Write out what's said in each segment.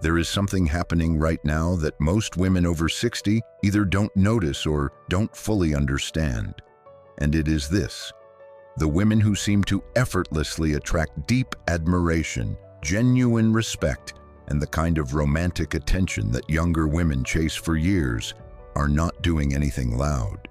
There is something happening right now that most women over 60 either don't notice or don't fully understand. And it is this: the women who seem to effortlessly attract deep admiration, genuine respect, and the kind of romantic attention that younger women chase for years are not doing anything loud.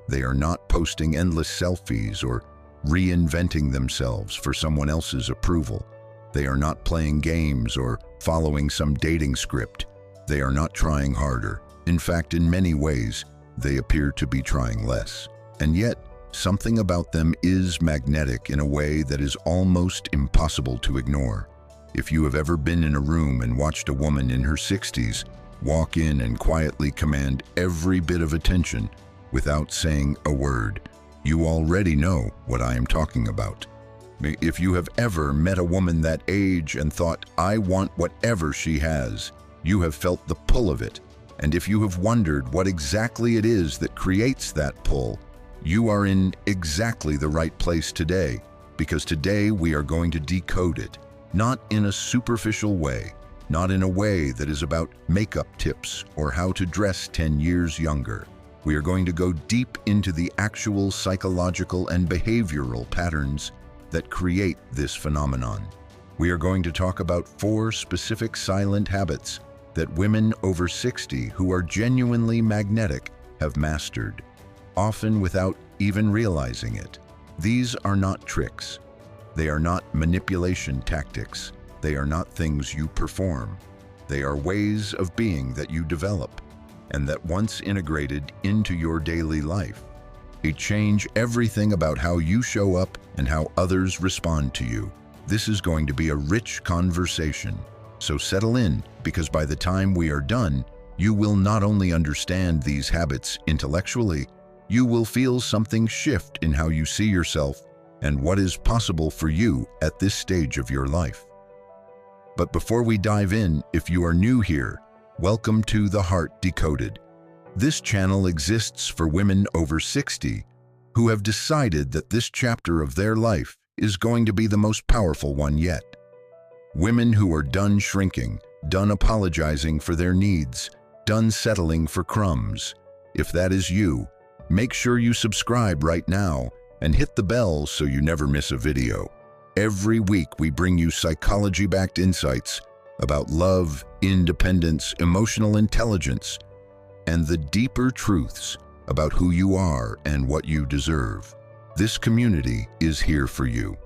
They are not posting endless selfies or reinventing themselves for someone else's approval. They are not playing games or following some dating script. They are not trying harder. In fact, in many ways, they appear to be trying less. And yet, something about them is magnetic in a way that is almost impossible to ignore. If you have ever been in a room and watched a woman in her 60s walk in and quietly command every bit of attention without saying a word, you already know what I am talking about. If you have ever met a woman that age and thought, "I want whatever she has," you have felt the pull of it. And if you have wondered what exactly it is that creates that pull, you are in exactly the right place today, because today we are going to decode it. Not in a superficial way, not in a way that is about makeup tips or how to dress 10 years younger. We are going to go deep into the actual psychological and behavioral patterns that create this phenomenon. We are going to talk about 4 specific silent habits that women over 60 who are genuinely magnetic have mastered, often without even realizing it. These are not tricks. They are not manipulation tactics. They are not things you perform. They are ways of being that you develop, and that once integrated into your daily life, they change everything about how you show up and how others respond to you. This is going to be a rich conversation, so settle in, because by the time we are done, you will not only understand these habits intellectually, you will feel something shift in how you see yourself and what is possible for you at this stage of your life. But before we dive in, if you are new here, welcome to The Heart Decoded. This channel exists for women over 60 who have decided that this chapter of their life is going to be the most powerful one yet. Women who are done shrinking, done apologizing for their needs, done settling for crumbs. If that is you, make sure you subscribe right now and hit the bell so you never miss a video. Every week we bring you psychology-backed insights about love, independence, emotional intelligence, and the deeper truths about who you are and what you deserve. This community is here for you.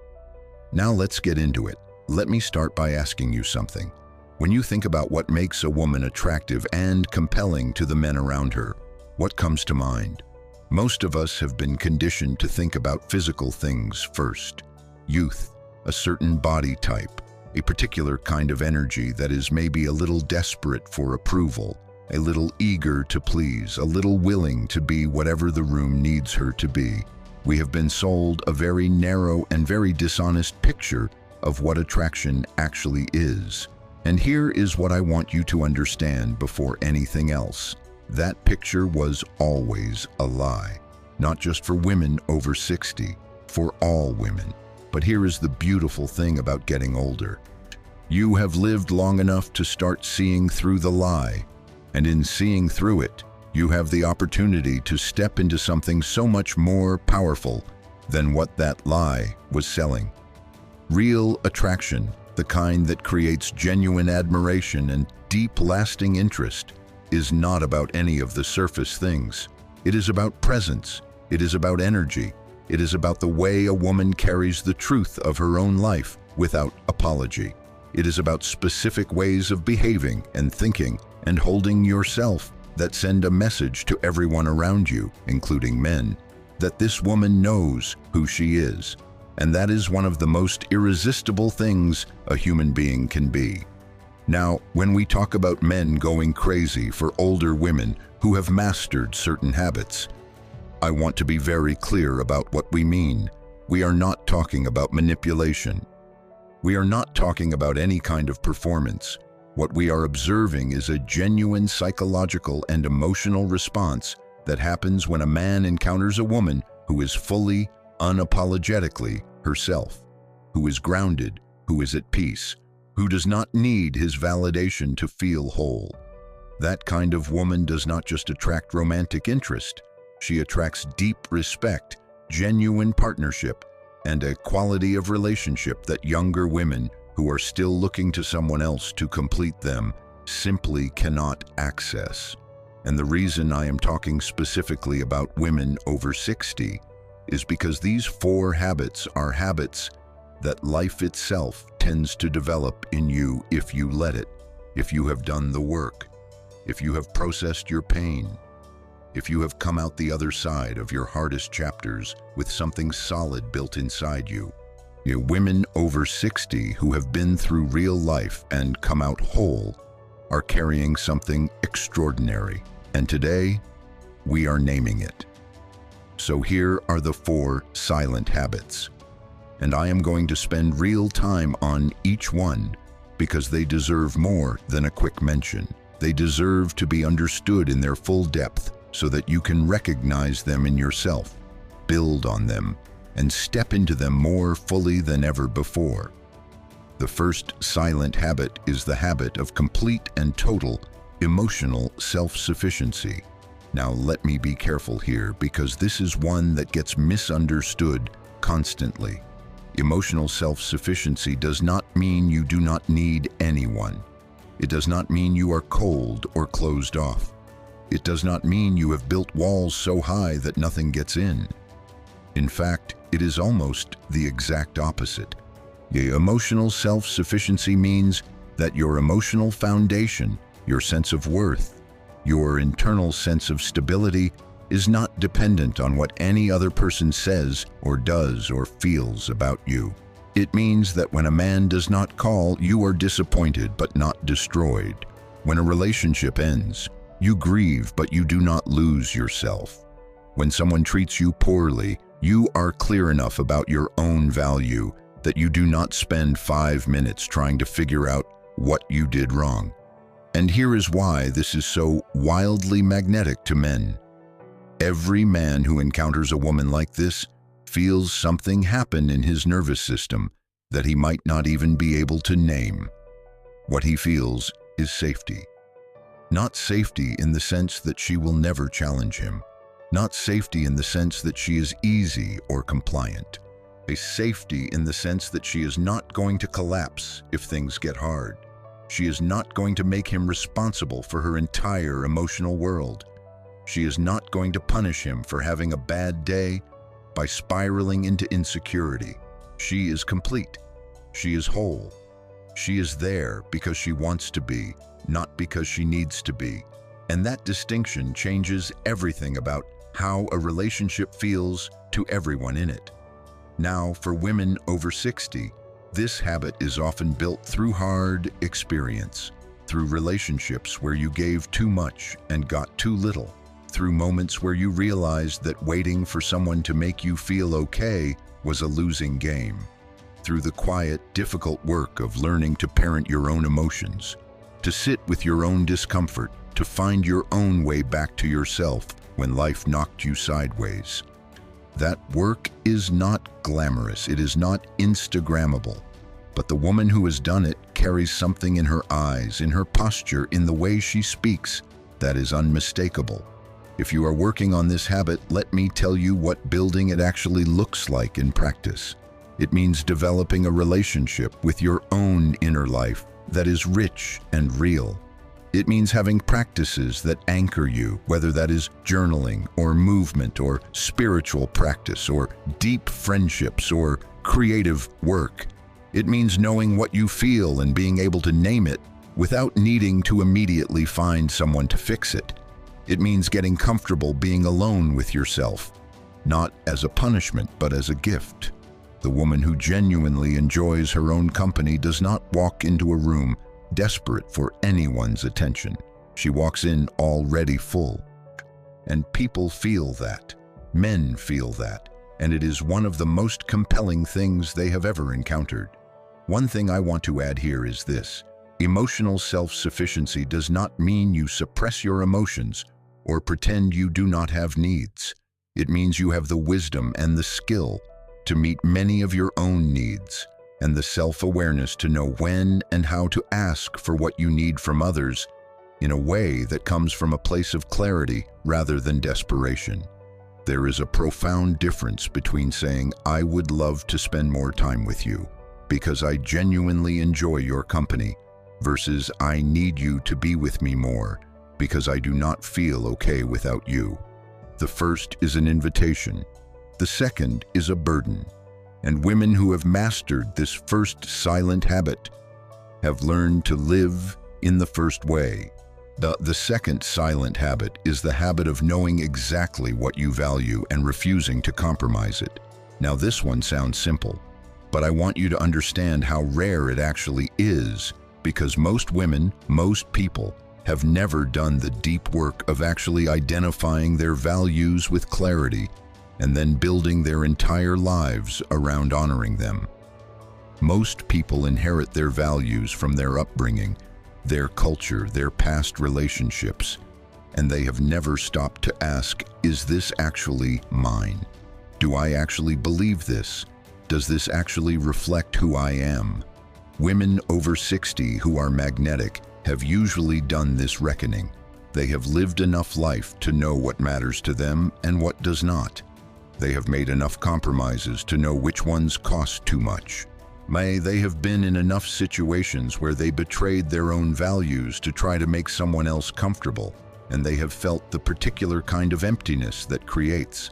Now let's get into it. Let me start by asking you something. When you think about what makes a woman attractive and compelling to the men around her, what comes to mind? Most of us have been conditioned to think about physical things first. Youth, a certain body type, a particular kind of energy that is maybe a little desperate for approval, a little eager to please, a little willing to be whatever the room needs her to be. We have been sold a very narrow and very dishonest picture of what attraction actually is. And here is what I want you to understand before anything else. That picture was always a lie, not just for women over 60, for all women. But here is the beautiful thing about getting older. You have lived long enough to start seeing through the lie, and in seeing through it, you have the opportunity to step into something so much more powerful than what that lie was selling. Real attraction, the kind that creates genuine admiration and deep, lasting interest, is not about any of the surface things. It is about presence. It is about energy. It is about the way a woman carries the truth of her own life without apology. It is about specific ways of behaving and thinking and holding yourself that send a message to everyone around you, including men, that this woman knows who she is. And that is one of the most irresistible things a human being can be. Now, when we talk about men going crazy for older women who have mastered certain habits, I want to be very clear about what we mean. We are not talking about manipulation. We are not talking about any kind of performance. What we are observing is a genuine psychological and emotional response that happens when a man encounters a woman who is fully, unapologetically herself, who is grounded, who is at peace, who does not need his validation to feel whole. That kind of woman does not just attract romantic interest, she attracts deep respect, genuine partnership, and a quality of relationship that younger women who are still looking to someone else to complete them simply cannot access. And the reason I am talking specifically about women over 60 is because these 4 habits are habits that life itself tends to develop in you if you let it, if you have done the work, if you have processed your pain, if you have come out the other side of your hardest chapters with something solid built inside you. Women over 60 who have been through real life and come out whole are carrying something extraordinary. And today, we are naming it. So here are the 4 silent habits. And I am going to spend real time on each one because they deserve more than a quick mention. They deserve to be understood in their full depth so that you can recognize them in yourself, build on them, and step into them more fully than ever before. The first silent habit is the habit of complete and total emotional self-sufficiency. Now let me be careful here because this is one that gets misunderstood constantly. Emotional self-sufficiency does not mean you do not need anyone. It does not mean you are cold or closed off. It does not mean you have built walls so high that nothing gets in. In fact, it is almost the exact opposite. The emotional self-sufficiency means that your emotional foundation, your sense of worth, your internal sense of stability is not dependent on what any other person says or does or feels about you. It means that when a man does not call, you are disappointed but not destroyed. When a relationship ends, you grieve but you do not lose yourself. When someone treats you poorly, you are clear enough about your own value that you do not spend 5 minutes trying to figure out what you did wrong. And here is why this is so wildly magnetic to men. Every man who encounters a woman like this feels something happen in his nervous system that he might not even be able to name. What he feels is safety. Not safety in the sense that she will never challenge him. Not safety in the sense that she is easy or compliant. A safety in the sense that she is not going to collapse if things get hard. She is not going to make him responsible for her entire emotional world. She is not going to punish him for having a bad day by spiraling into insecurity. She is complete. She is whole. She is there because she wants to be, not because she needs to be. And that distinction changes everything about how a relationship feels to everyone in it. Now, for women over 60, this habit is often built through hard experience, through relationships where you gave too much and got too little, through moments where you realized that waiting for someone to make you feel okay was a losing game, through the quiet, difficult work of learning to parent your own emotions, to sit with your own discomfort, to find your own way back to yourself when life knocked you sideways. That work is not glamorous, it is not Instagrammable, but the woman who has done it carries something in her eyes, in her posture, in the way she speaks that is unmistakable. If you are working on this habit, let me tell you what building it actually looks like in practice. It means developing a relationship with your own inner life that is rich and real. It means having practices that anchor you, whether that is journaling or movement or spiritual practice or deep friendships or creative work. It means knowing what you feel and being able to name it without needing to immediately find someone to fix it. It means getting comfortable being alone with yourself, not as a punishment, but as a gift. The woman who genuinely enjoys her own company does not walk into a room desperate for anyone's attention. She walks in already full. And people feel that. Men feel that. And it is one of the most compelling things they have ever encountered. One thing I want to add here is this. Emotional self-sufficiency does not mean you suppress your emotions or pretend you do not have needs. It means you have the wisdom and the skill to meet many of your own needs. and the self-awareness to know when and how to ask for what you need from others in a way that comes from a place of clarity rather than desperation. There is a profound difference between saying, "I would love to spend more time with you because I genuinely enjoy your company," versus "I need you to be with me more because I do not feel okay without you." The first is an invitation. The second is a burden. And women who have mastered this first silent habit have learned to live in the first way. The second silent habit is the habit of knowing exactly what you value and refusing to compromise it. Now, this one sounds simple, but I want you to understand how rare it actually is, because most women, most people, have never done the deep work of actually identifying their values with clarity and then building their entire lives around honoring them. Most people inherit their values from their upbringing, their culture, their past relationships, and they have never stopped to ask, is this actually mine? Do I actually believe this? Does this actually reflect who I am? Women over 60 who are magnetic have usually done this reckoning. They have lived enough life to know what matters to them and what does not. They have made enough compromises to know which ones cost too much. They have been in enough situations where they betrayed their own values to try to make someone else comfortable, and they have felt the particular kind of emptiness that creates.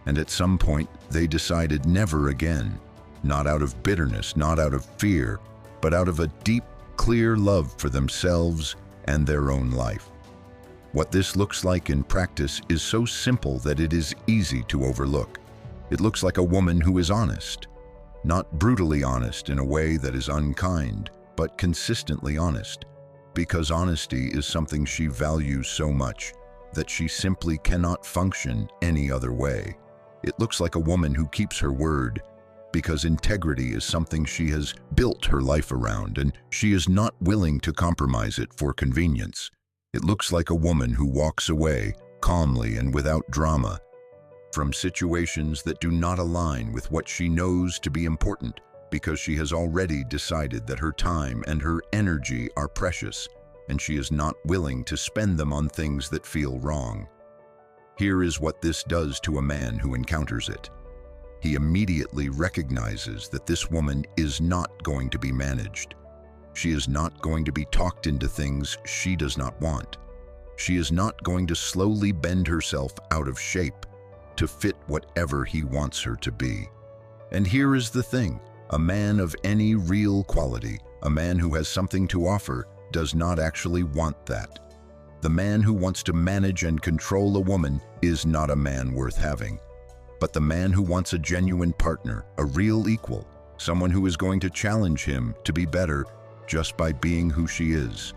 And at some point, they decided never again, not out of bitterness, not out of fear, but out of a deep, clear love for themselves and their own life. What this looks like in practice is so simple that it is easy to overlook. It looks like a woman who is honest. Not brutally honest in a way that is unkind, but consistently honest, because honesty is something she values so much that she simply cannot function any other way. It looks like a woman who keeps her word, because integrity is something she has built her life around, and she is not willing to compromise it for convenience. It looks like a woman who walks away calmly and without drama from situations that do not align with what she knows to be important, because she has already decided that her time and her energy are precious, and she is not willing to spend them on things that feel wrong. Here is what this does to a man who encounters it. He immediately recognizes that this woman is not going to be managed. She is not going to be talked into things she does not want. She is not going to slowly bend herself out of shape to fit whatever he wants her to be. And here is the thing, a man of any real quality, a man who has something to offer, does not actually want that. The man who wants to manage and control a woman is not a man worth having. But the man who wants a genuine partner, a real equal, someone who is going to challenge him to be better just by being who she is.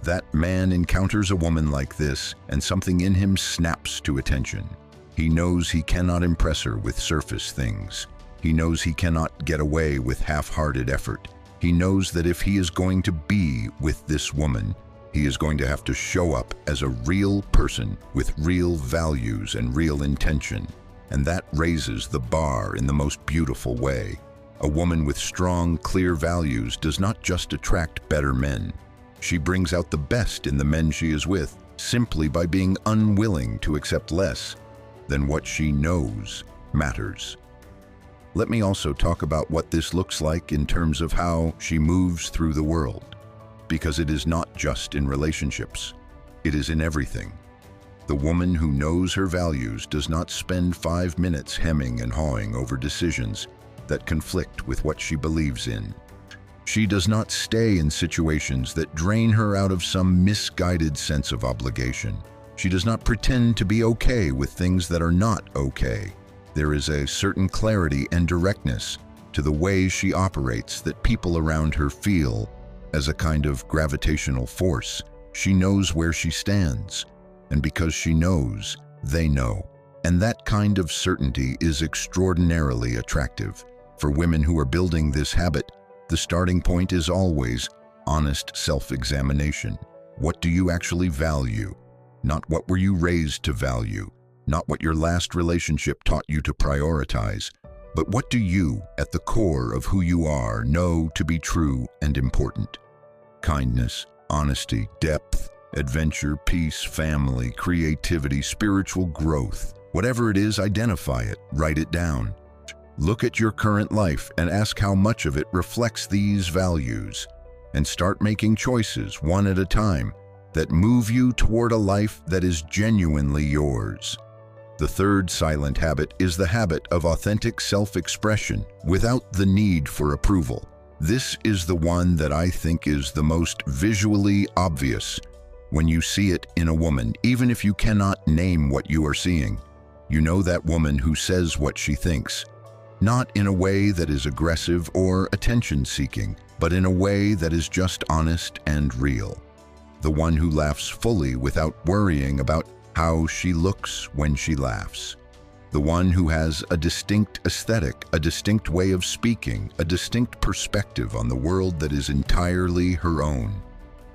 That man encounters a woman like this, and something in him snaps to attention. He knows he cannot impress her with surface things. He knows he cannot get away with half-hearted effort. He knows that if he is going to be with this woman, he is going to have to show up as a real person with real values and real intention. And that raises the bar in the most beautiful way. A woman with strong, clear values does not just attract better men. She brings out the best in the men she is with simply by being unwilling to accept less than what she knows matters. Let me also talk about what this looks like in terms of how she moves through the world, because it is not just in relationships, it is in everything. The woman who knows her values does not spend 5 minutes hemming and hawing over decisions that conflict with what she believes in. She does not stay in situations that drain her out of some misguided sense of obligation. She does not pretend to be okay with things that are not okay. There is a certain clarity and directness to the way she operates that people around her feel as a kind of gravitational force. She knows where she stands, and because she knows, they know. And that kind of certainty is extraordinarily attractive. For women who are building this habit, the starting point is always honest self-examination. What do you actually value? Not what were you raised to value, not what your last relationship taught you to prioritize, But what do you, at the core of who you are, know to be true and important? Kindness, honesty, depth, adventure, peace, family, creativity, spiritual growth. Whatever it is, identify it, write it down. Look at your current life and ask how much of it reflects these values, and start making choices, one at a time, that move you toward a life that is genuinely yours. The third silent habit is the habit of authentic self-expression without the need for approval. This is the one that I think is the most visually obvious. When you see it in a woman, even if you cannot name what you are seeing, you know that woman who says what she thinks, not in a way that is aggressive or attention-seeking, but in a way that is just honest and real. The one who laughs fully without worrying about how she looks when she laughs. The one who has a distinct aesthetic, a distinct way of speaking, a distinct perspective on the world that is entirely her own.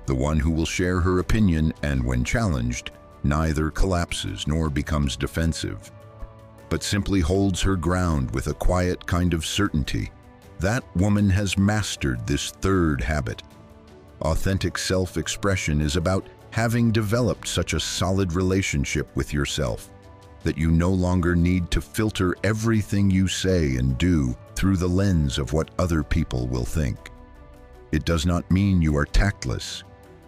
The one who will share her opinion and, when challenged, neither collapses nor becomes defensive, but simply holds her ground with a quiet kind of certainty. That woman has mastered this third habit. Authentic self-expression is about having developed such a solid relationship with yourself that you no longer need to filter everything you say and do through the lens of what other people will think. It does not mean you are tactless.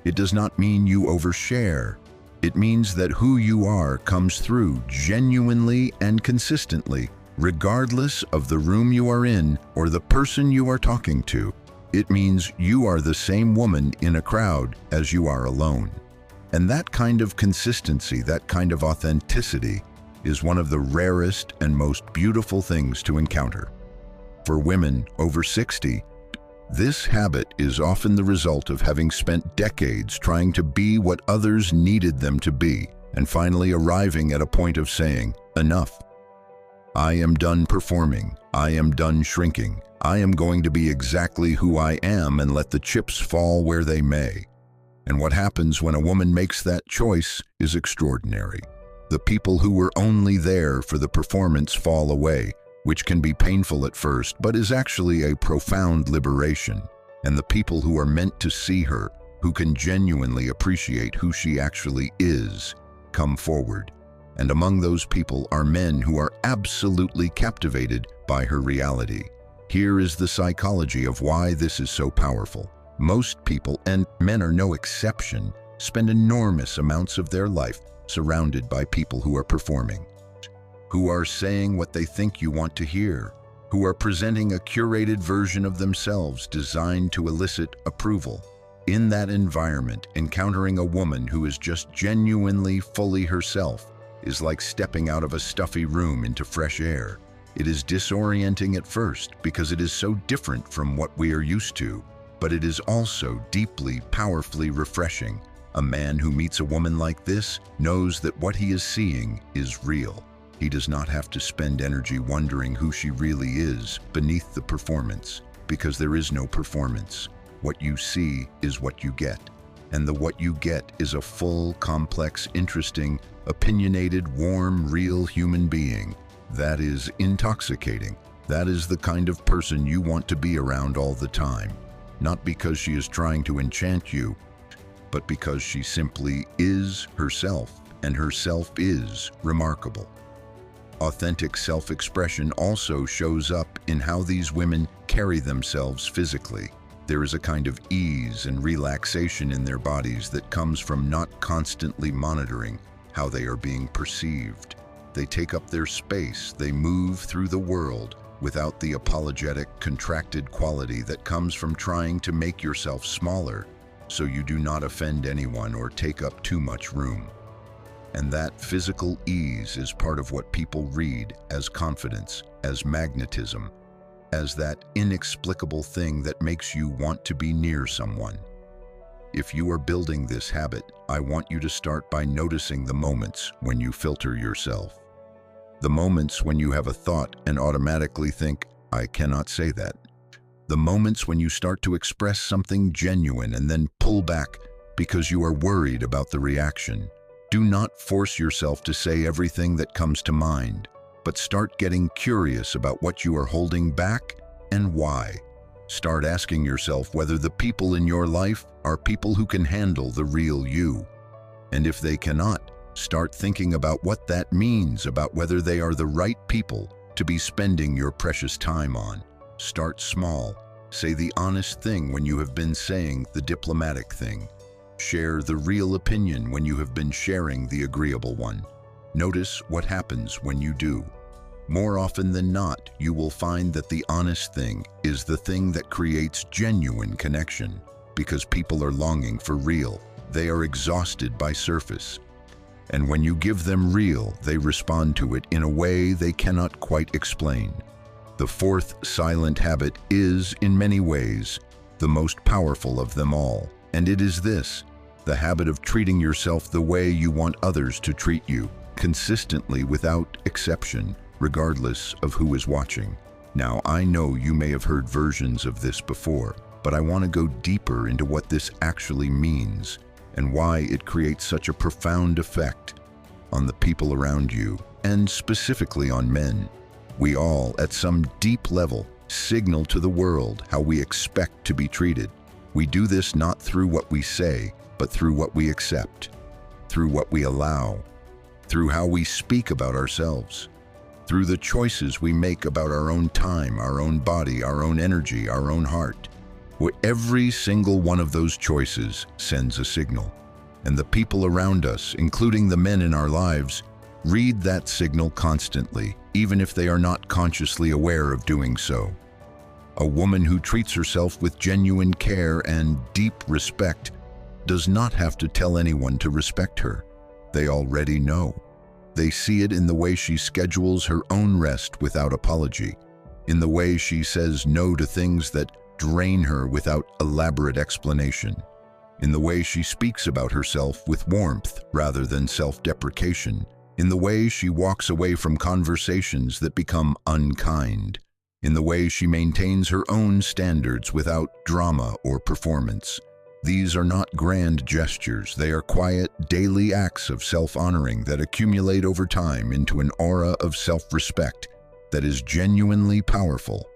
It does not mean you overshare. It means that who you are comes through genuinely and consistently, regardless of the room you are in or the person you are talking to. It means you are the same woman in a crowd as you are alone. And that kind of consistency, that kind of authenticity, is one of the rarest and most beautiful things to encounter. For women over 60, this habit is often the result of having spent decades trying to be what others needed them to be, and finally arriving at a point of saying, enough. I am done performing. I am done shrinking. I am going to be exactly who I am and let the chips fall where they may. And what happens when a woman makes that choice is extraordinary. The people who were only there for the performance fall away, which can be painful at first, but is actually a profound liberation. And the people who are meant to see her, who can genuinely appreciate who she actually is, come forward. And among those people are men who are absolutely captivated by her reality. Here is the psychology of why this is so powerful. Most people, and men are no exception, spend enormous amounts of their life surrounded by people who are performing, who are saying what they think you want to hear, who are presenting a curated version of themselves designed to elicit approval. In that environment, encountering a woman who is just genuinely fully herself is like stepping out of a stuffy room into fresh air. It is disorienting at first because it is so different from what we are used to, but it is also deeply, powerfully refreshing. A man who meets a woman like this knows that what he is seeing is real. He does not have to spend energy wondering who she really is beneath the performance, because there is no performance. What you see is what you get, and the what you get is a full, complex, interesting, opinionated, warm, real human being. That is intoxicating. That is the kind of person you want to be around all the time. Not because she is trying to enchant you, but because she simply is herself, and herself is remarkable. Authentic self-expression also shows up in how these women carry themselves physically. There is a kind of ease and relaxation in their bodies that comes from not constantly monitoring how they are being perceived. They take up their space, they move through the world without the apologetic, contracted quality that comes from trying to make yourself smaller so you do not offend anyone or take up too much room. And that physical ease is part of what people read as confidence, as magnetism, as that inexplicable thing that makes you want to be near someone. If you are building this habit, I want you to start by noticing the moments when you filter yourself. The moments when you have a thought and automatically think, I cannot say that. The moments when you start to express something genuine and then pull back because you are worried about the reaction. Do not force yourself to say everything that comes to mind. but start getting curious about what you are holding back and why. Start asking yourself whether the people in your life are people who can handle the real you. And if they cannot, start thinking about what that means, about whether they are the right people to be spending your precious time on. Start small. Say the honest thing when you have been saying the diplomatic thing. Share the real opinion when you have been sharing the agreeable one. Notice what happens when you do. More often than not, you will find that the honest thing is the thing that creates genuine connection, because people are longing for real. They are exhausted by surface. And when you give them real, they respond to it in a way they cannot quite explain. The fourth silent habit is, in many ways, the most powerful of them all. And it is this: the habit of treating yourself the way you want others to treat you, consistently, without exception, regardless of who is watching. Now, I know you may have heard versions of this before, but I want to go deeper into what this actually means and why it creates such a profound effect on the people around you, and specifically on men. We all, at some deep level, signal to the world how we expect to be treated. We do this not through what we say, but through what we accept, through what we allow, through how we speak about ourselves, through the choices we make about our own time, our own body, our own energy, our own heart. Every single one of those choices sends a signal, and the people around us, including the men in our lives, read that signal constantly, even if they are not consciously aware of doing so. A woman who treats herself with genuine care and deep respect does not have to tell anyone to respect her. They already know. They see it in the way she schedules her own rest without apology, in the way she says no to things that drain her without elaborate explanation, in the way she speaks about herself with warmth rather than self-deprecation, in the way she walks away from conversations that become unkind, in the way she maintains her own standards without drama or performance. These are not grand gestures. They are quiet, daily acts of self-honoring that accumulate over time into an aura of self-respect that is genuinely powerful.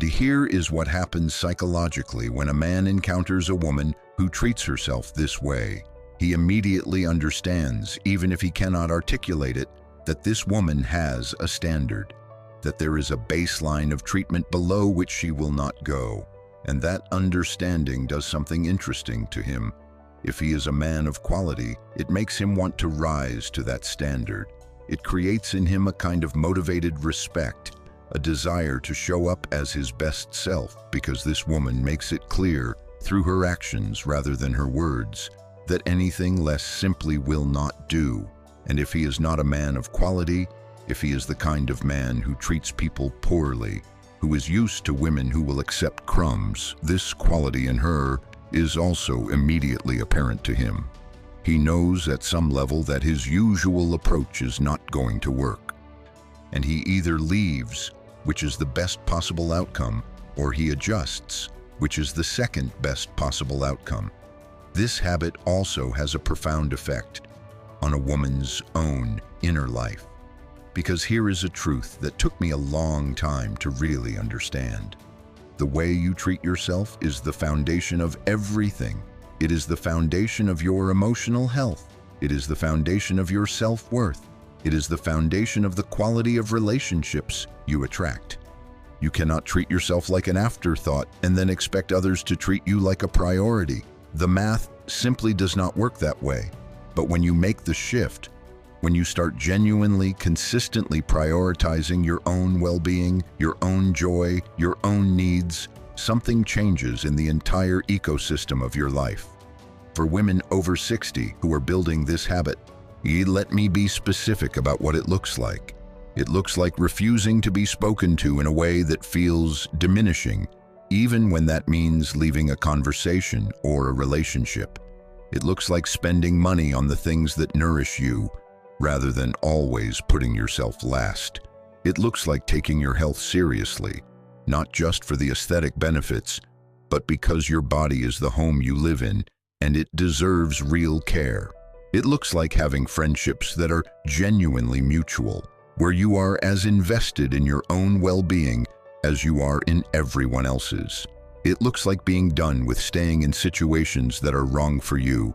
Here is what happens psychologically when a man encounters a woman who treats herself this way. He immediately understands, even if he cannot articulate it, that this woman has a standard, that there is a baseline of treatment below which she will not go. And that understanding does something interesting to him. If he is a man of quality, it makes him want to rise to that standard. It creates in him a kind of motivated respect, a desire to show up as his best self, because this woman makes it clear, through her actions rather than her words, that anything less simply will not do. And if he is not a man of quality, if he is the kind of man who treats people poorly, who is used to women who will accept crumbs, this quality in her is also immediately apparent to him. He knows at some level that his usual approach is not going to work, and he either leaves, which is the best possible outcome, or he adjusts, which is the second best possible outcome. This habit also has a profound effect on a woman's own inner life. Because here is a truth that took me a long time to really understand. The way you treat yourself is the foundation of everything. It is the foundation of your emotional health. It is the foundation of your self-worth. It is the foundation of the quality of relationships you attract. You cannot treat yourself like an afterthought and then expect others to treat you like a priority. The math simply does not work that way. But when you make the shift, when you start genuinely, consistently prioritizing your own well-being, your own joy, your own needs, something changes in the entire ecosystem of your life. For women over 60 who are building this habit, let me be specific about what it looks like. It looks like refusing to be spoken to in a way that feels diminishing, even when that means leaving a conversation or a relationship. It looks like spending money on the things that nourish you, rather than always putting yourself last. It looks like taking your health seriously, not just for the aesthetic benefits, but because your body is the home you live in, and it deserves real care. It looks like having friendships that are genuinely mutual, where you are as invested in your own well-being as you are in everyone else's. It looks like being done with staying in situations that are wrong for you,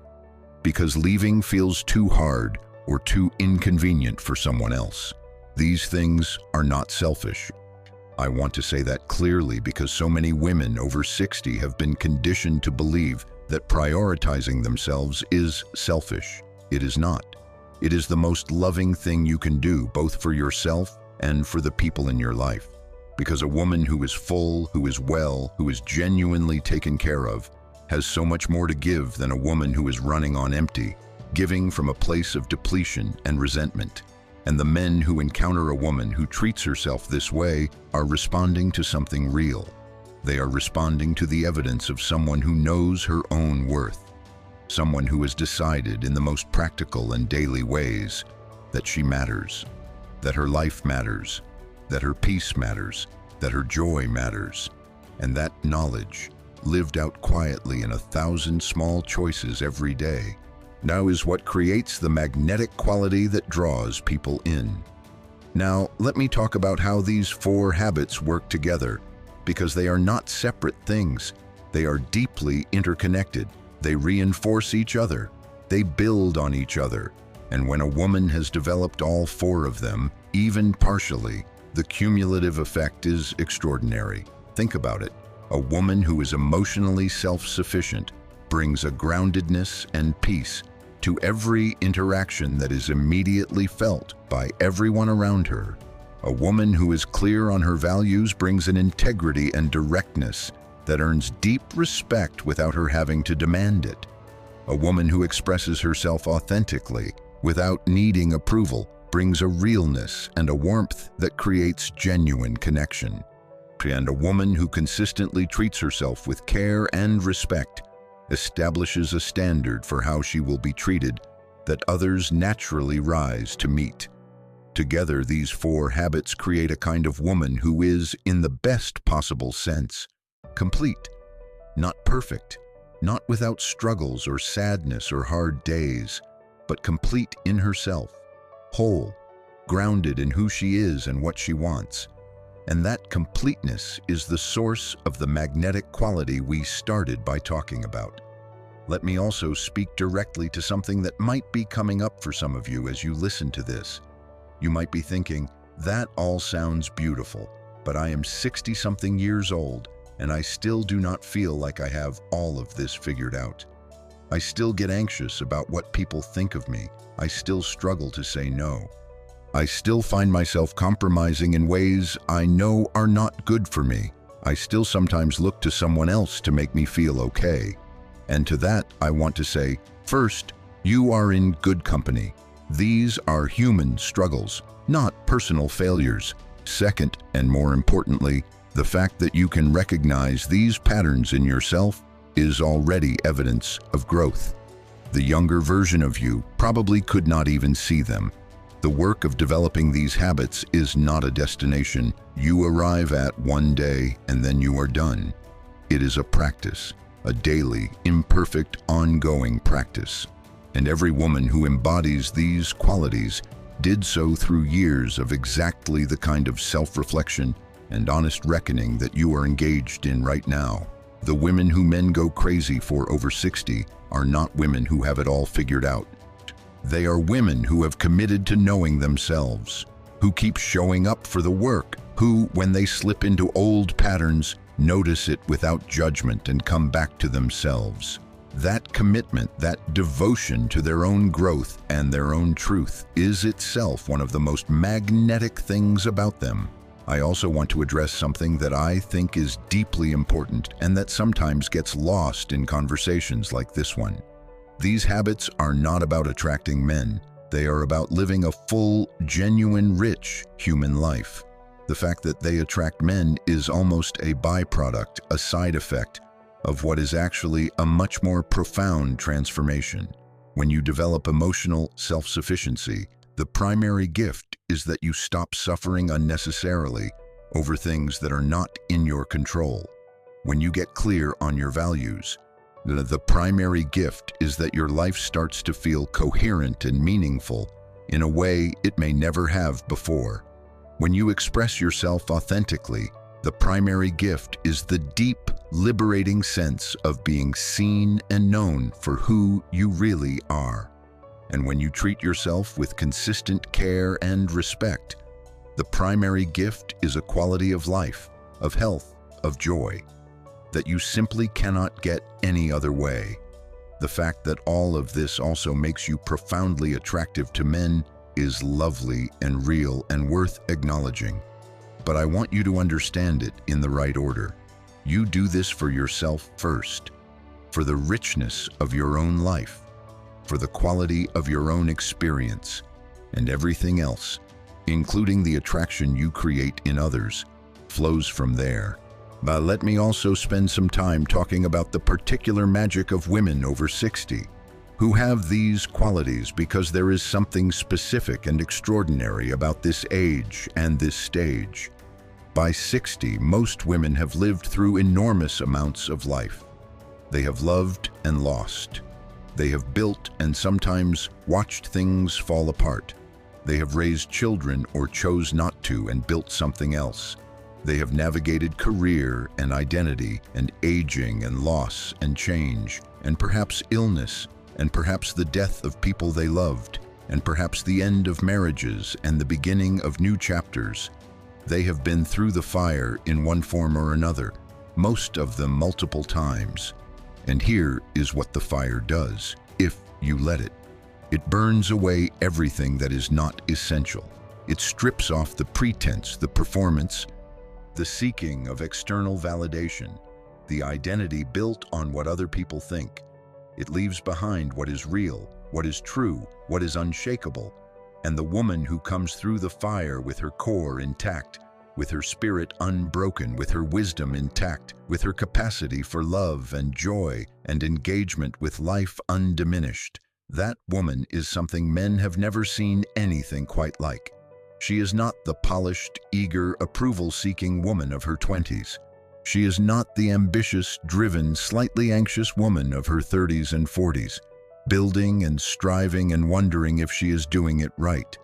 because leaving feels too hard or too inconvenient for someone else. These things are not selfish. I want to say that clearly because so many women over 60 have been conditioned to believe that prioritizing themselves is selfish. It is not. It is the most loving thing you can do, both for yourself and for the people in your life. Because a woman who is full, who is well, who is genuinely taken care of, has so much more to give than a woman who is running on empty, giving from a place of depletion and resentment. And the men who encounter a woman who treats herself this way are responding to something real. They are responding to the evidence of someone who knows her own worth, someone who has decided in the most practical and daily ways that she matters, that her life matters, that her peace matters, that her joy matters, and that knowledge, lived out quietly in 1,000 small choices every day, now is what creates the magnetic quality that draws people in. Now, let me talk about how these 4 habits work together, because they are not separate things. They are deeply interconnected. They reinforce each other. They build on each other. And when a woman has developed all 4 of them, even partially, the cumulative effect is extraordinary. Think about it. A woman who is emotionally self-sufficient brings a groundedness and peace to every interaction that is immediately felt by everyone around her. A woman who is clear on her values brings an integrity and directness that earns deep respect without her having to demand it. A woman who expresses herself authentically, without needing approval, brings a realness and a warmth that creates genuine connection. And a woman who consistently treats herself with care and respect establishes a standard for how she will be treated that others naturally rise to meet. Together, these 4 habits create a kind of woman who is, in the best possible sense, complete. Not perfect, not without struggles or sadness or hard days, but complete in herself, whole, grounded in who she is and what she wants. And that completeness is the source of the magnetic quality we started by talking about. Let me also speak directly to something that might be coming up for some of you as you listen to this. You might be thinking, that all sounds beautiful, but I am 60-something years old, and I still do not feel like I have all of this figured out. I still get anxious about what people think of me. I still struggle to say no. I still find myself compromising in ways I know are not good for me. I still sometimes look to someone else to make me feel okay. And to that, I want to say, first, you are in good company. These are human struggles, not personal failures. Second, and more importantly, the fact that you can recognize these patterns in yourself is already evidence of growth. The younger version of you probably could not even see them. The work of developing these habits is not a destination you arrive at one day and then you are done. It is a practice, a daily, imperfect, ongoing practice. And every woman who embodies these qualities did so through years of exactly the kind of self-reflection and honest reckoning that you are engaged in right now. The women who men go crazy for over 60 are not women who have it all figured out. They are women who have committed to knowing themselves, who keep showing up for the work, who, when they slip into old patterns, notice it without judgment and come back to themselves. That commitment, that devotion to their own growth and their own truth is itself one of the most magnetic things about them. I also want to address something that I think is deeply important and that sometimes gets lost in conversations like this one. These habits are not about attracting men. They are about living a full, genuine, rich human life. The fact that they attract men is almost a byproduct, a side effect of what is actually a much more profound transformation. When you develop emotional self-sufficiency, the primary gift is that you stop suffering unnecessarily over things that are not in your control. When you get clear on your values, the primary gift is that your life starts to feel coherent and meaningful in a way it may never have before. When you express yourself authentically, the primary gift is the deep, liberating sense of being seen and known for who you really are. And when you treat yourself with consistent care and respect, the primary gift is a quality of life, of health, of joy, that you simply cannot get any other way. The fact that all of this also makes you profoundly attractive to men is lovely and real and worth acknowledging. But I want you to understand it in the right order. You do this for yourself first, for the richness of your own life, for the quality of your own experience, and everything else, including the attraction you create in others, flows from there. But let me also spend some time talking about the particular magic of women over 60, who have these qualities because there is something specific and extraordinary about this age and this stage. By 60, most women have lived through enormous amounts of life. They have loved and lost. They have built and sometimes watched things fall apart. They have raised children or chose not to and built something else. They have navigated career and identity and aging and loss and change and perhaps illness and perhaps the death of people they loved and perhaps the end of marriages and the beginning of new chapters. They have been through the fire in one form or another, most of them multiple times. And here is what the fire does, if you let it. It burns away everything that is not essential. It strips off the pretense, the performance, the seeking of external validation, the identity built on what other people think. It leaves behind what is real, what is true, what is unshakable. And the woman who comes through the fire with her core intact, with her spirit unbroken, with her wisdom intact, with her capacity for love and joy and engagement with life undiminished, that woman is something men have never seen anything quite like. She is not the polished, eager, approval-seeking woman of her 20s. She is not the ambitious, driven, slightly anxious woman of her 30s and 40s, building and striving and wondering if she is doing it right.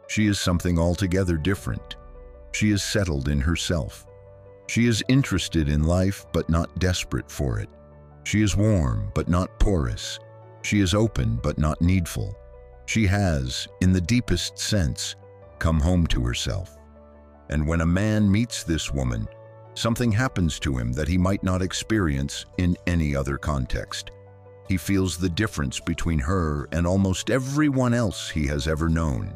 She is something altogether different. She is settled in herself. She is interested in life but not desperate for it. She is warm but not porous. She is open but not needful. She has, in the deepest sense, come home to herself. And when a man meets this woman, something happens to him that he might not experience in any other context. He feels the difference between her and almost everyone else he has ever known.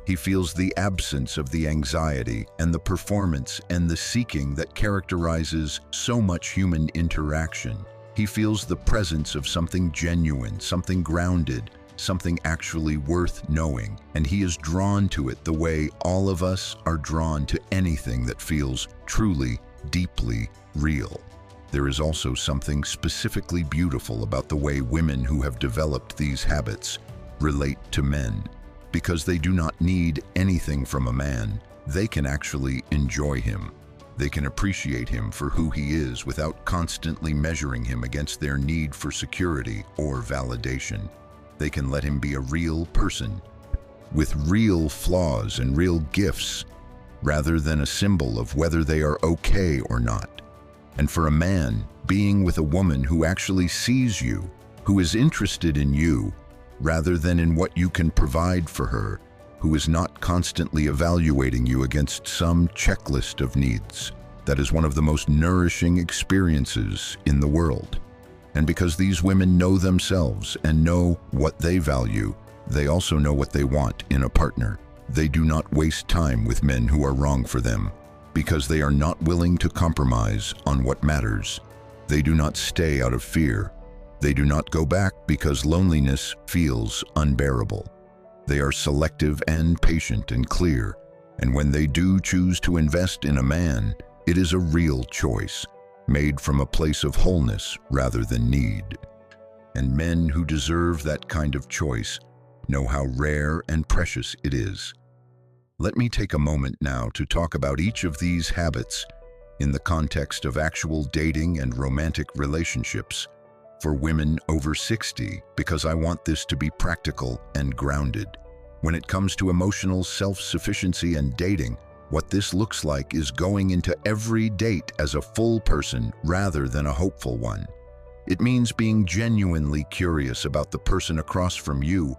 He feels the absence of the anxiety and the performance and the seeking that characterizes so much human interaction. He feels the presence of something genuine, something grounded, something actually worth knowing, and he is drawn to it the way all of us are drawn to anything that feels truly, deeply real. There is also something specifically beautiful about the way women who have developed these habits relate to men. Because they do not need anything from a man, they can actually enjoy him. They can appreciate him for who he is without constantly measuring him against their need for security or validation. They can let him be a real person, with real flaws and real gifts, rather than a symbol of whether they are okay or not. And for a man, being with a woman who actually sees you, who is interested in you, rather than in what you can provide for her, who is not constantly evaluating you against some checklist of needs, that is one of the most nourishing experiences in the world. And because these women know themselves and know what they value, they also know what they want in a partner. They do not waste time with men who are wrong for them, because they are not willing to compromise on what matters. They do not stay out of fear. They do not go back because loneliness feels unbearable. They are selective and patient and clear, and when they do choose to invest in a man, it is a real choice, made from a place of wholeness rather than need. And men who deserve that kind of choice know how rare and precious it is. Let me take a moment now to talk about each of these habits in the context of actual dating and romantic relationships for women over 60, because I want this to be practical and grounded. When it comes to emotional self-sufficiency and dating, what this looks like is going into every date as a full person rather than a hopeful one. It means being genuinely curious about the person across from you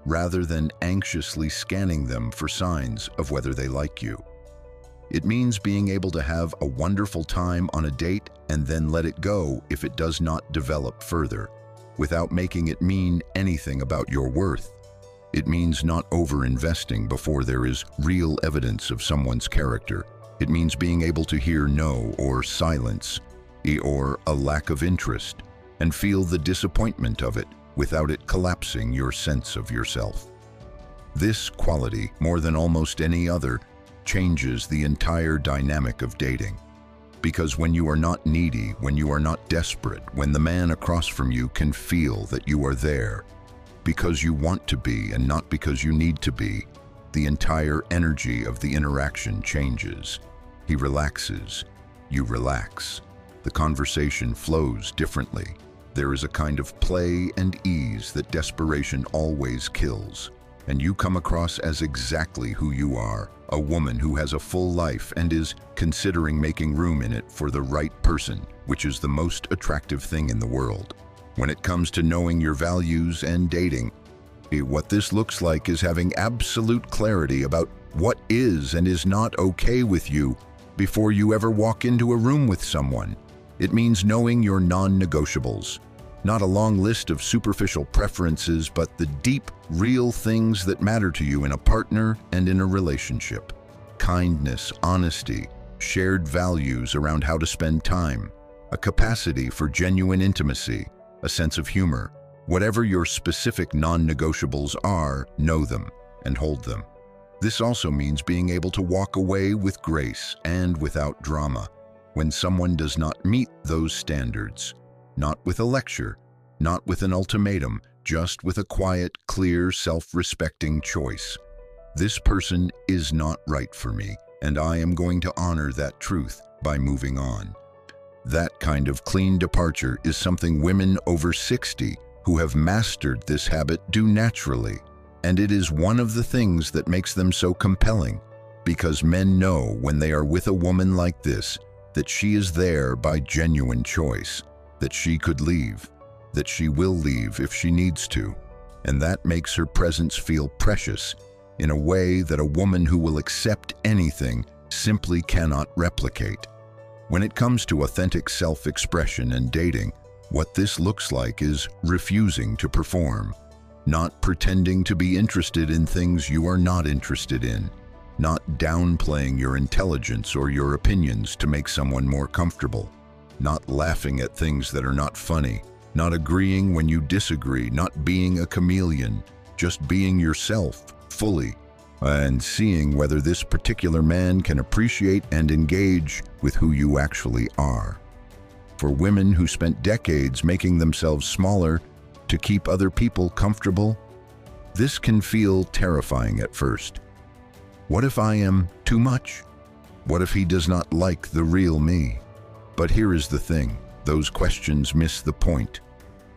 rather than anxiously scanning them for signs of whether they like you. It means being able to have a wonderful time on a date and then let it go if it does not develop further, without making it mean anything about your worth. It means not over-investing before there is real evidence of someone's character. It means being able to hear no or silence or a lack of interest and feel the disappointment of it without it collapsing your sense of yourself. This quality, more than almost any other, changes the entire dynamic of dating. Because when you are not needy, when you are not desperate, when the man across from you can feel that you are there, because you want to be and not because you need to be, the entire energy of the interaction changes. He relaxes, you relax. The conversation flows differently. There is a kind of play and ease that desperation always kills. And you come across as exactly who you are, a woman who has a full life and is considering making room in it for the right person, which is the most attractive thing in the world. When it comes to knowing your values and dating, what this looks like is having absolute clarity about what is and is not okay with you before you ever walk into a room with someone. It means knowing your non-negotiables. Not a long list of superficial preferences, but the deep, real things that matter to you in a partner and in a relationship. Kindness, honesty, shared values around how to spend time, a capacity for genuine intimacy, a sense of humor. Whatever your specific non-negotiables are, know them and hold them. This also means being able to walk away with grace and without drama when someone does not meet those standards. Not with a lecture, not with an ultimatum, just with a quiet, clear, self-respecting choice. This person is not right for me, and I am going to honor that truth by moving on. That kind of clean departure is something women over 60 who have mastered this habit do naturally, and it is one of the things that makes them so compelling, because men know when they are with a woman like this that she is there by genuine choice, that she could leave, that she will leave if she needs to, and that makes her presence feel precious in a way that a woman who will accept anything simply cannot replicate. When it comes to authentic self-expression and dating, what this looks like is refusing to perform, not pretending to be interested in things you are not interested in, not downplaying your intelligence or your opinions to make someone more comfortable, not laughing at things that are not funny, not agreeing when you disagree, not being a chameleon, just being yourself fully, and seeing whether this particular man can appreciate and engage with who you actually are. For women who spent decades making themselves smaller to keep other people comfortable, this can feel terrifying at first. What if I am too much? What if he does not like the real me? But here is the thing, those questions miss the point.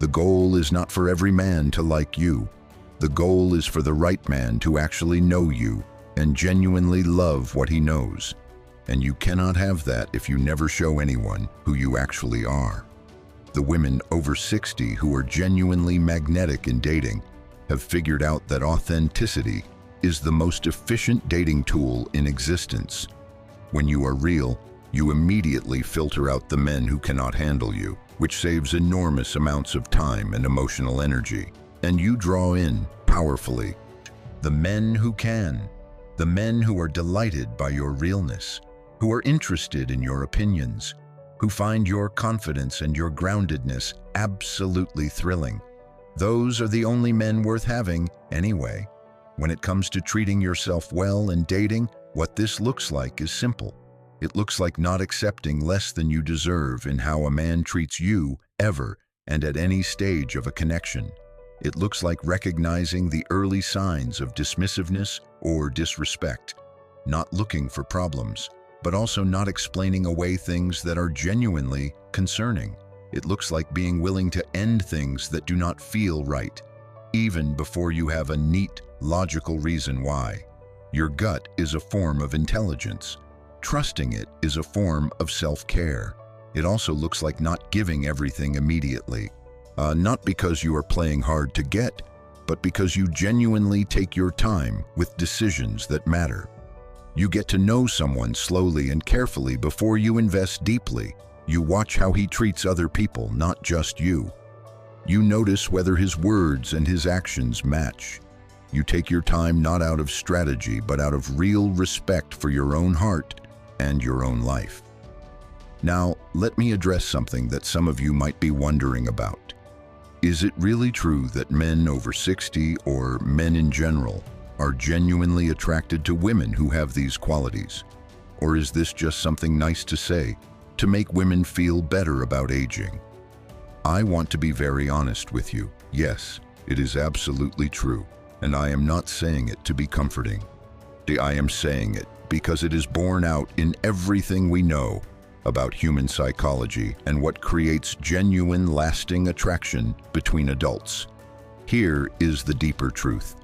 The goal is not for every man to like you. The goal is for the right man to actually know you and genuinely love what he knows. And you cannot have that if you never show anyone who you actually are. The women over 60 who are genuinely magnetic in dating have figured out that authenticity is the most efficient dating tool in existence. When you are real, you immediately filter out the men who cannot handle you, which saves enormous amounts of time and emotional energy. And you draw in, powerfully, the men who can, the men who are delighted by your realness, who are interested in your opinions, who find your confidence and your groundedness absolutely thrilling. Those are the only men worth having, anyway. When it comes to treating yourself well and dating, what this looks like is simple. It looks like not accepting less than you deserve in how a man treats you ever and at any stage of a connection. It looks like recognizing the early signs of dismissiveness or disrespect, not looking for problems, but also not explaining away things that are genuinely concerning. It looks like being willing to end things that do not feel right, even before you have a neat, logical reason why. Your gut is a form of intelligence. Trusting it is a form of self-care. It also looks like not giving everything immediately. Not because you are playing hard to get, but because you genuinely take your time with decisions that matter. You get to know someone slowly and carefully before you invest deeply. You watch how he treats other people, not just you. You notice whether his words and his actions match. You take your time not out of strategy, but out of real respect for your own heart and your own life. Now, let me address something that some of you might be wondering about. Is it really true that men over 60, or men in general, are genuinely attracted to women who have these qualities? Or is this just something nice to say, to make women feel better about aging? I want to be very honest with you. Yes, it is absolutely true, and I am not saying it to be comforting. I am saying it because it is borne out in everything we know about human psychology and what creates genuine, lasting attraction between adults. Here is the deeper truth.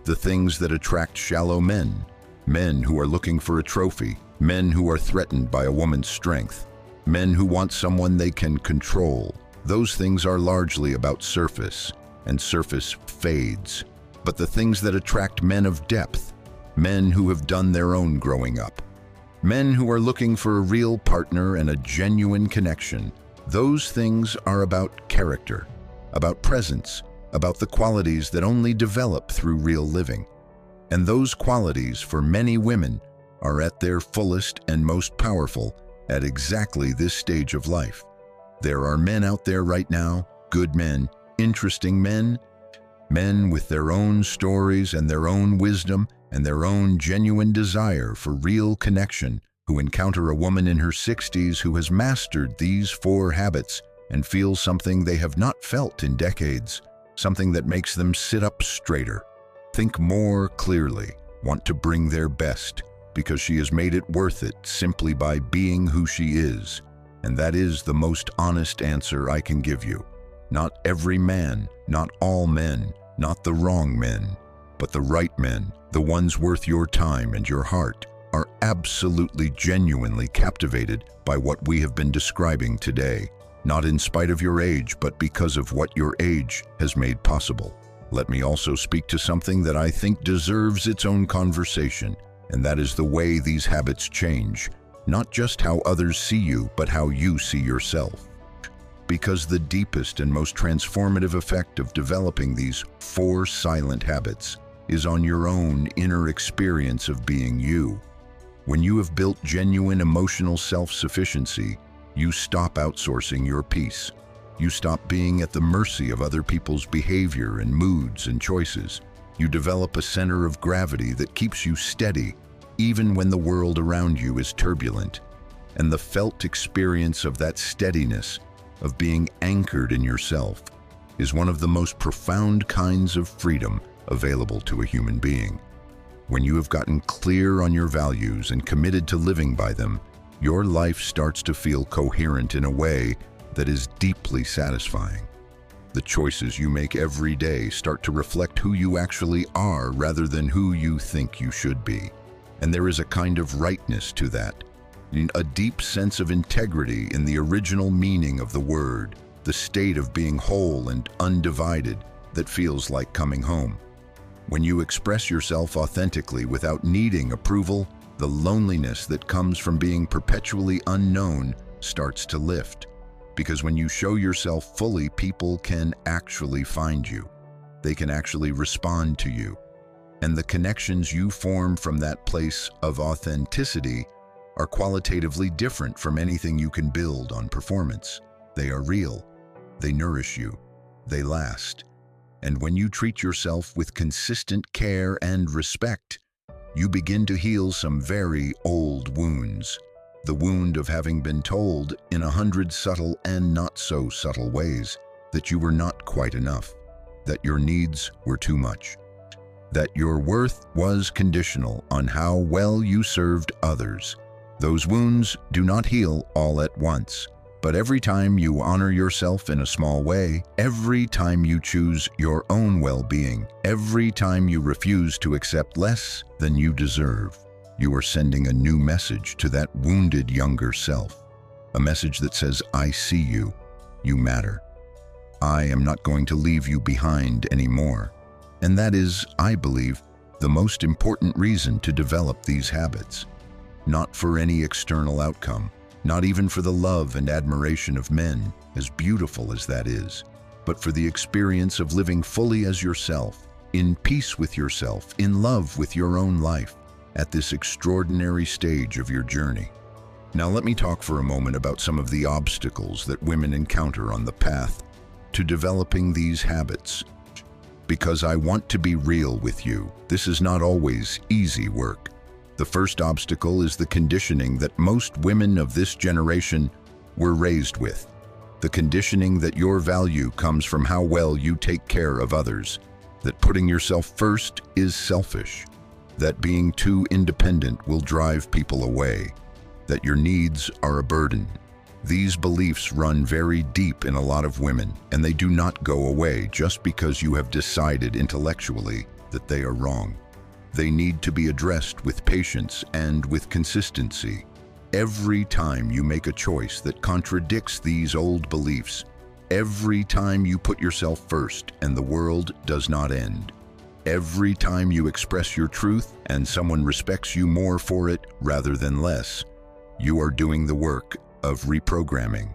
The things that attract shallow men, men who are looking for a trophy, men who are threatened by a woman's strength, men who want someone they can control, those things are largely about surface, and surface fades. But the things that attract men of depth, men who have done their own growing up, men who are looking for a real partner and a genuine connection, those things are about character, about presence, about the qualities that only develop through real living. And those qualities, for many women, are at their fullest and most powerful at exactly this stage of life. There are men out there right now, good men, interesting men, men with their own stories and their own wisdom and their own genuine desire for real connection, who encounter a woman in her 60s who has mastered these 4 habits and feel something they have not felt in decades, something that makes them sit up straighter, think more clearly, want to bring their best, because she has made it worth it simply by being who she is. And that is the most honest answer I can give you. Not every man, not all men, not the wrong men, but the right men, the ones worth your time and your heart, are absolutely genuinely captivated by what we have been describing today, not in spite of your age, but because of what your age has made possible. Let me also speak to something that I think deserves its own conversation, and that is the way these habits change. Not just how others see you, but how you see yourself. Because the deepest and most transformative effect of developing these 4 silent habits is on your own inner experience of being you. When you have built genuine emotional self-sufficiency, you stop outsourcing your peace. You stop being at the mercy of other people's behavior and moods and choices. You develop a center of gravity that keeps you steady, even when the world around you is turbulent. And the felt experience of that steadiness, of being anchored in yourself, is one of the most profound kinds of freedom available to a human being. When you have gotten clear on your values and committed to living by them, your life starts to feel coherent in a way that is deeply satisfying. The choices you make every day start to reflect who you actually are rather than who you think you should be. And there is a kind of rightness to that, a deep sense of integrity in the original meaning of the word, the state of being whole and undivided that feels like coming home. When you express yourself authentically without needing approval, the loneliness that comes from being perpetually unknown starts to lift. Because when you show yourself fully, people can actually find you. They can actually respond to you. And the connections you form from that place of authenticity are qualitatively different from anything you can build on performance. They are real. They nourish you. They last. And when you treat yourself with consistent care and respect, you begin to heal some very old wounds. The wound of having been told in 100 subtle and not so subtle ways that you were not quite enough, that your needs were too much, that your worth was conditional on how well you served others. Those wounds do not heal all at once. But every time you honor yourself in a small way, every time you choose your own well-being, every time you refuse to accept less than you deserve, you are sending a new message to that wounded younger self. A message that says, I see you, you matter. I am not going to leave you behind anymore. And that is, I believe, the most important reason to develop these habits. Not for any external outcome, not even for the love and admiration of men, as beautiful as that is, but for the experience of living fully as yourself, in peace with yourself, in love with your own life, at this extraordinary stage of your journey. Now let me talk for a moment about some of the obstacles that women encounter on the path to developing these habits. Because I want to be real with you, this is not always easy work. The first obstacle is the conditioning that most women of this generation were raised with. The conditioning that your value comes from how well you take care of others, that putting yourself first is selfish, that being too independent will drive people away, that your needs are a burden. These beliefs run very deep in a lot of women, and they do not go away just because you have decided intellectually that they are wrong. They need to be addressed with patience and with consistency. Every time you make a choice that contradicts these old beliefs, every time you put yourself first and the world does not end, every time you express your truth and someone respects you more for it rather than less, you are doing the work of reprogramming.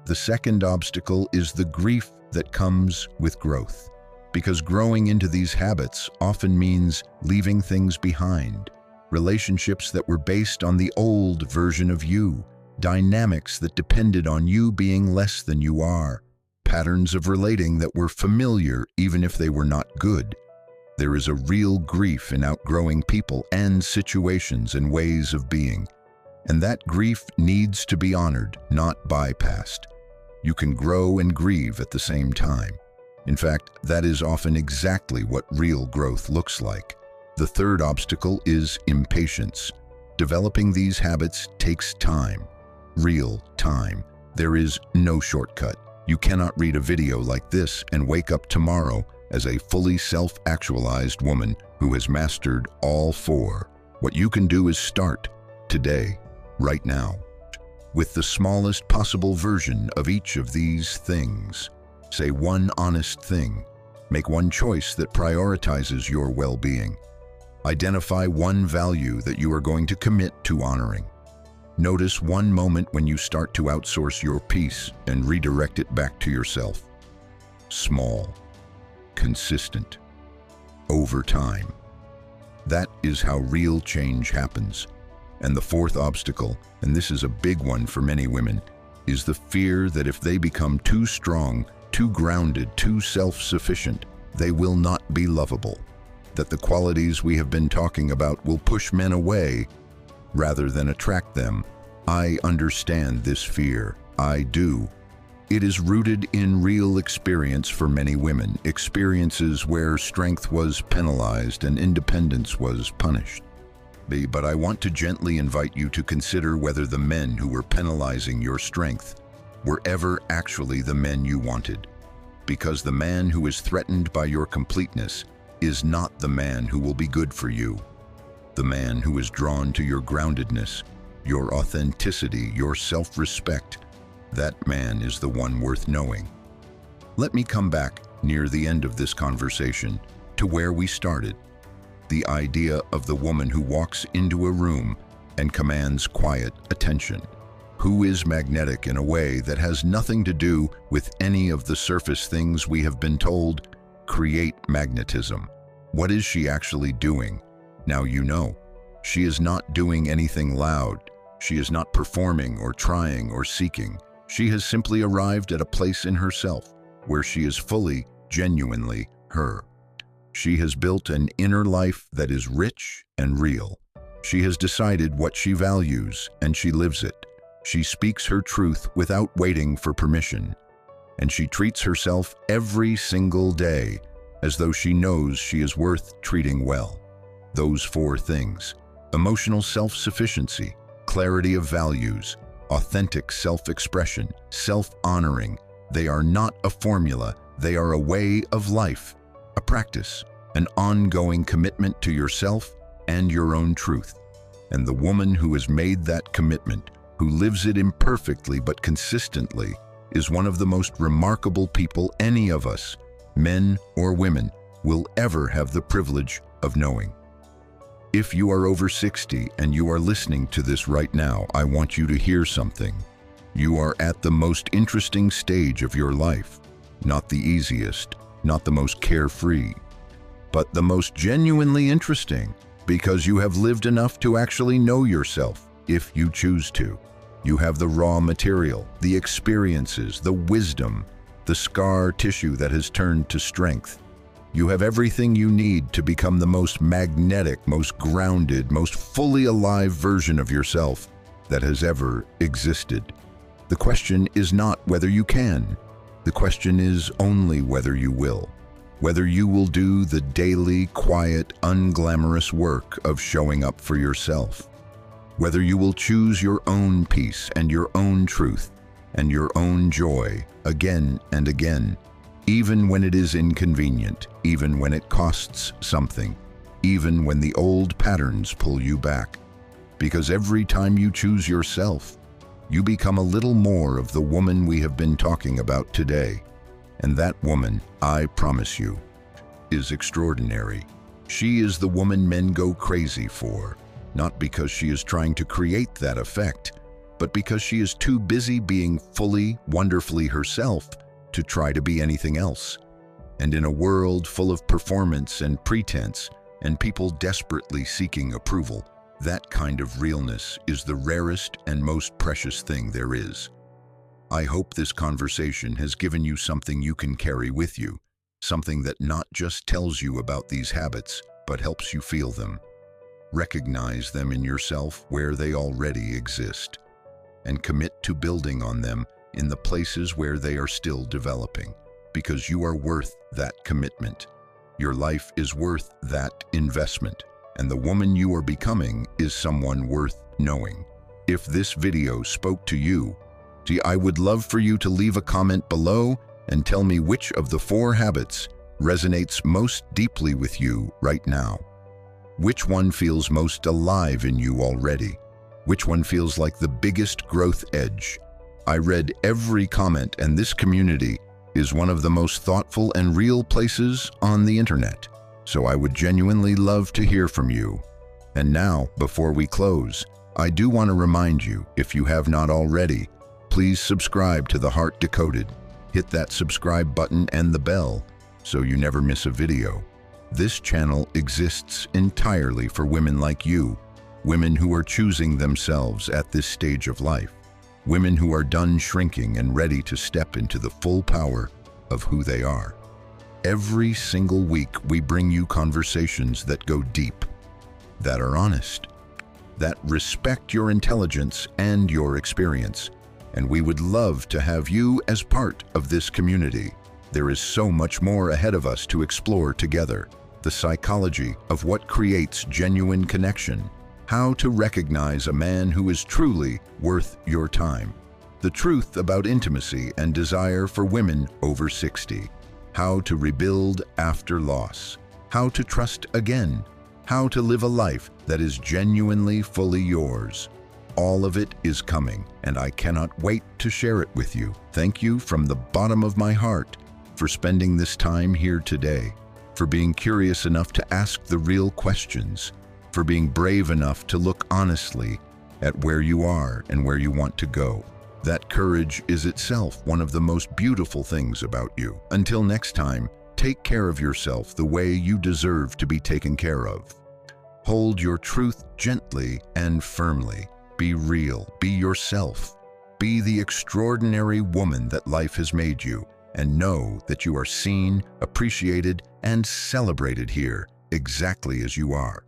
The second obstacle is the grief that comes with growth. Because growing into these habits often means leaving things behind, relationships that were based on the old version of you, dynamics that depended on you being less than you are, patterns of relating that were familiar even if they were not good. There is a real grief in outgrowing people and situations and ways of being, and that grief needs to be honored, not bypassed. You can grow and grieve at the same time. In fact, that is often exactly what real growth looks like. The third obstacle is impatience. Developing these habits takes time. Real time. There is no shortcut. You cannot read a video like this and wake up tomorrow as a fully self-actualized woman who has mastered all four. What you can do is start today, right now, with the smallest possible version of each of these things. Say one honest thing. Make one choice that prioritizes your well-being. Identify one value that you are going to commit to honoring. Notice one moment when you start to outsource your peace and redirect it back to yourself. Small, consistent, over time. That is how real change happens. And the fourth obstacle, and this is a big one for many women, is the fear that if they become too strong, too grounded, too self-sufficient, they will not be lovable. That the qualities we have been talking about will push men away rather than attract them. I understand this fear. I do. It is rooted in real experience for many women, experiences where strength was penalized and independence was punished. But I want to gently invite you to consider whether the men who were penalizing your strength were ever actually the men you wanted. Because the man who is threatened by your completeness is not the man who will be good for you. The man who is drawn to your groundedness, your authenticity, your self-respect, that man is the one worth knowing. Let me come back near the end of this conversation to where we started. The idea of the woman who walks into a room and commands quiet attention, who is magnetic in a way that has nothing to do with any of the surface things we have been told create magnetism. What is she actually doing? Now you know. She is not doing anything loud. She is not performing or trying or seeking. She has simply arrived at a place in herself where she is fully, genuinely her. She has built an inner life that is rich and real. She has decided what she values and she lives it. She speaks her truth without waiting for permission. And she treats herself every single day as though she knows she is worth treating well. Those four things: emotional self-sufficiency, clarity of values, authentic self-expression, self-honoring. They are not a formula, they are a way of life, a practice, an ongoing commitment to yourself and your own truth. And the woman who has made that commitment, who lives it imperfectly but consistently, is one of the most remarkable people any of us, men or women, will ever have the privilege of knowing. If you are over 60 and you are listening to this right now, I want you to hear something. You are at the most interesting stage of your life. Not the easiest, not the most carefree, but the most genuinely interesting, because you have lived enough to actually know yourself, if you choose to. You have the raw material, the experiences, the wisdom, the scar tissue that has turned to strength. You have everything you need to become the most magnetic, most grounded, most fully alive version of yourself that has ever existed. The question is not whether you can. The question is only whether you will. Whether you will do the daily, quiet, unglamorous work of showing up for yourself. Whether you will choose your own peace and your own truth and your own joy again and again, even when it is inconvenient, even when it costs something, even when the old patterns pull you back. Because every time you choose yourself, you become a little more of the woman we have been talking about today. And that woman, I promise you, is extraordinary. She is the woman men go crazy for, not because she is trying to create that effect, but because she is too busy being fully, wonderfully herself to try to be anything else. And in a world full of performance and pretense, and people desperately seeking approval, that kind of realness is the rarest and most precious thing there is. I hope this conversation has given you something you can carry with you, something that not just tells you about these habits, but helps you feel them. Recognize them in yourself where they already exist, and commit to building on them in the places where they are still developing, because you are worth that commitment. Your life is worth that investment, and the woman you are becoming is someone worth knowing. If this video spoke to you, I would love for you to leave a comment below and tell me which of the 4 habits resonates most deeply with you right now. Which one feels most alive in you already? Which one feels like the biggest growth edge? I read every comment, and this community is one of the most thoughtful and real places on the internet. So I would genuinely love to hear from you. And now, before we close, I do want to remind you, if you have not already, please subscribe to The Heart Decoded. Hit that subscribe button and the bell so you never miss a video. This channel exists entirely for women like you, women who are choosing themselves at this stage of life, women who are done shrinking and ready to step into the full power of who they are. Every single week, we bring you conversations that go deep, that are honest, that respect your intelligence and your experience. And we would love to have you as part of this community. There is so much more ahead of us to explore together. The psychology of what creates genuine connection, how to recognize a man who is truly worth your time, the truth about intimacy and desire for women over 60, how to rebuild after loss, how to trust again, how to live a life that is genuinely fully yours. All of it is coming, and I cannot wait to share it with you. Thank you from the bottom of my heart for spending this time here today, for being curious enough to ask the real questions, for being brave enough to look honestly at where you are and where you want to go. That courage is itself one of the most beautiful things about you. Until next time, take care of yourself the way you deserve to be taken care of. Hold your truth gently and firmly. Be real, be yourself, be the extraordinary woman that life has made you, and know that you are seen, appreciated, and celebrated here exactly as you are.